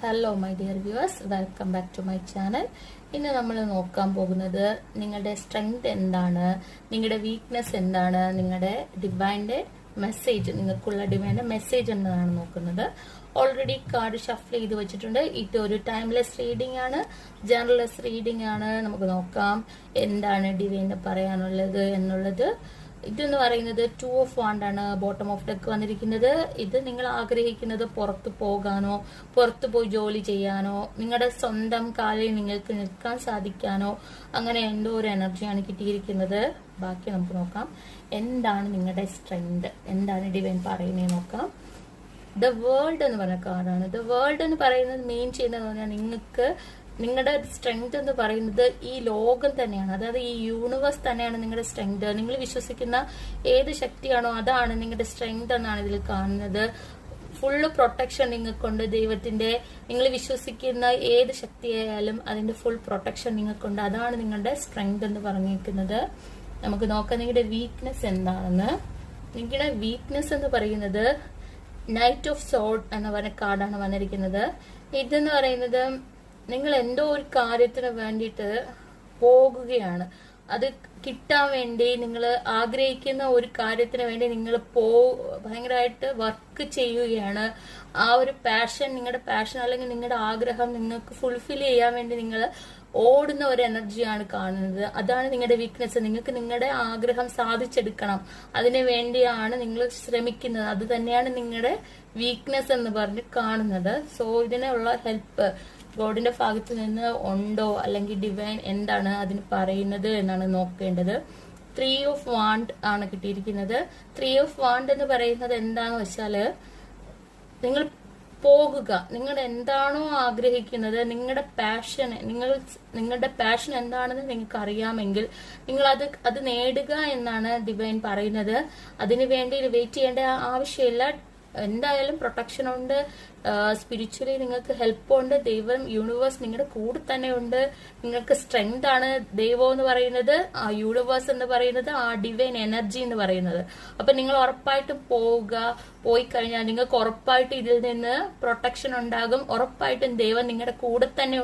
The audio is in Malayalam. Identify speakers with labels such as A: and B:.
A: Hello my dear viewers, welcome back to my channel. ഇന്ന് നമ്മൾ നോക്കാൻ പോകുന്നത് നിങ്ങളുടെ സ്ട്രെങ്ത് എന്താണ്, നിങ്ങളുടെ വീക്ക്നെസ് എന്താണ്, നിങ്ങളുടെ ഡിവൈൻ്റെ മെസ്സേജ്, നിങ്ങൾക്കുള്ള ഡിവൈൻ്റെ മെസ്സേജ് എന്നതാണ് നോക്കുന്നത്. ഓൾറെഡി കാർഡ് ഷഫിൾ ചെയ്ത് വെച്ചിട്ടുണ്ട്. ഇത് ഒരു ടൈംലെസ് റീഡിംഗ് ആണ്, ജനറൽലെസ് റീഡിംഗ് ആണ്. നമുക്ക് നോക്കാം എന്താണ് ഡിവൈന് പറയാനുള്ളത് എന്നുള്ളത്. ഇതെന്ന് പറയുന്നത് 2 of Wands ആണ് ബോട്ടം ഓഫ് ഡെക്ക് വന്നിരിക്കുന്നത്. ഇത് നിങ്ങൾ ആഗ്രഹിക്കുന്നത് പുറത്ത് പോകാനോ, പുറത്തു പോയി ജോലി ചെയ്യാനോ, നിങ്ങളുടെ സ്വന്തം കാലിൽ നിങ്ങൾക്ക് നിൽക്കാൻ സാധിക്കാനോ, അങ്ങനെ എന്തോ ഒരു എനർജിയാണ് കിട്ടിയിരിക്കുന്നത്. ബാക്കി നമുക്ക് നോക്കാം എന്താണ് നിങ്ങളുടെ സ്ട്രെങ്ത്, എന്താണ് ഡിവൈൻ പറയുന്നത് നോക്കാം. ദ വേൾഡ് എന്ന് പറഞ്ഞ കാർഡാണ്. ദ വേൾഡ് എന്ന് പറയുന്നത് മെയിൻ ചെയ്യുന്നത് പറഞ്ഞാൽ നിങ്ങൾക്ക് നിങ്ങളുടെ സ്ട്രെങ്ത് എന്ന് പറയുന്നത് ഈ ലോകം തന്നെയാണ്, അതായത് ഈ യൂണിവേഴ്സ് തന്നെയാണ് നിങ്ങളുടെ സ്ട്രെങ്ത്. നിങ്ങൾ വിശ്വസിക്കുന്ന ഏത് ശക്തിയാണോ അതാണ് നിങ്ങളുടെ സ്ട്രെങ്ത് എന്നാണ് ഇതിൽ കാണുന്നത്. ഫുള്ള് പ്രൊട്ടക്ഷൻ നിങ്ങൾക്കുണ്ട് ദൈവത്തിന്റെ. നിങ്ങൾ വിശ്വസിക്കുന്ന ഏത് ശക്തിയായാലും അതിന്റെ ഫുൾ പ്രൊട്ടക്ഷൻ നിങ്ങൾക്കുണ്ട്. അതാണ് നിങ്ങളുടെ സ്ട്രെങ്ത് എന്ന് പറഞ്ഞിരിക്കുന്നത്. നമുക്ക് നോക്കാം നിങ്ങളുടെ വീക്ക്നെസ് എന്താണെന്ന്. നിങ്ങളുടെ വീക്ക്നെസ് എന്ന് പറയുന്നത് നൈറ്റ് ഓഫ് സോർഡ് എന്ന് പറഞ്ഞ കാർഡാണ് വന്നിരിക്കുന്നത്. ഇതെന്ന് പറയുന്നത് നിങ്ങൾ എന്തോ ഒരു കാര്യത്തിന് വേണ്ടിയിട്ട് പോകുകയാണ്, അത് കിട്ടാൻ വേണ്ടി നിങ്ങൾ ആഗ്രഹിക്കുന്ന ഒരു കാര്യത്തിന് വേണ്ടി നിങ്ങൾ ഭയങ്കരമായിട്ട് വർക്ക് ചെയ്യുകയാണ്. ആ ഒരു പാഷൻ, നിങ്ങളുടെ പാഷൻ അല്ലെങ്കിൽ നിങ്ങളുടെ ആഗ്രഹം നിങ്ങൾക്ക് ഫുൾഫിൽ ചെയ്യാൻ വേണ്ടി നിങ്ങൾ ഓടുന്ന ഒരു എനർജിയാണ് കാണുന്നത്. അതാണ് നിങ്ങളുടെ വീക്ക്നെസ്. നിങ്ങൾക്ക് നിങ്ങളുടെ ആഗ്രഹം സാധിച്ചെടുക്കണം, അതിനു വേണ്ടിയാണ് നിങ്ങൾ ശ്രമിക്കുന്നത്. അത് തന്നെയാണ് നിങ്ങളുടെ വീക്ക്നെസ് എന്ന് പറഞ്ഞ് കാണുന്നത്. സോ ഇതിനുള്ള ഹെൽപ്പ് ഗോഡിന്റെ ഭാഗത്ത് നിന്ന് ഉണ്ടോ, അല്ലെങ്കിൽ ഡിവൈൻ എന്താണ് അതിന് പറയുന്നത് എന്നാണ് നോക്കേണ്ടത്. 3 of Wands ആണ് കിട്ടിയിരിക്കുന്നത്. 3 of Wands എന്ന് പറയുന്നത് എന്താന്ന് വെച്ചാല് നിങ്ങൾ പോകുക, നിങ്ങൾ എന്താണോ ആഗ്രഹിക്കുന്നത്, നിങ്ങളുടെ പാഷൻ എന്താണെന്ന് നിങ്ങൾക്ക് അറിയാമെങ്കിൽ നിങ്ങൾ അത് നേടുക എന്നാണ് ഡിവൈൻ പറയുന്നത്. അതിനു വേണ്ടി വെയിറ്റ് ചെയ്യേണ്ട ആവശ്യമില്ല. എന്തായാലും പ്രൊട്ടക്ഷൻ ഉണ്ട്, സ്പിരിച്വലി നിങ്ങൾക്ക് ഹെൽപ്പ് ഉണ്ട്. ദൈവം, യൂണിവേഴ്സ് നിങ്ങളുടെ കൂടെ തന്നെ ഉണ്ട്. നിങ്ങൾക്ക് സ്ട്രെങ്ത് ആണ് ദൈവം എന്ന് പറയുന്നത്, ആ യൂണിവേഴ്സ് എന്ന് പറയുന്നത്, ആ ഡിവൈൻ എനർജി എന്ന് പറയുന്നത്. അപ്പൊ നിങ്ങൾ ഉറപ്പായിട്ടും പോയി കഴിഞ്ഞാൽ നിങ്ങൾക്ക് ഉറപ്പായിട്ട് ഇതിൽ നിന്ന് പ്രൊട്ടക്ഷൻ ഉണ്ടാകും. ഉറപ്പായിട്ടും ദൈവം നിങ്ങളുടെ കൂടെ തന്നെ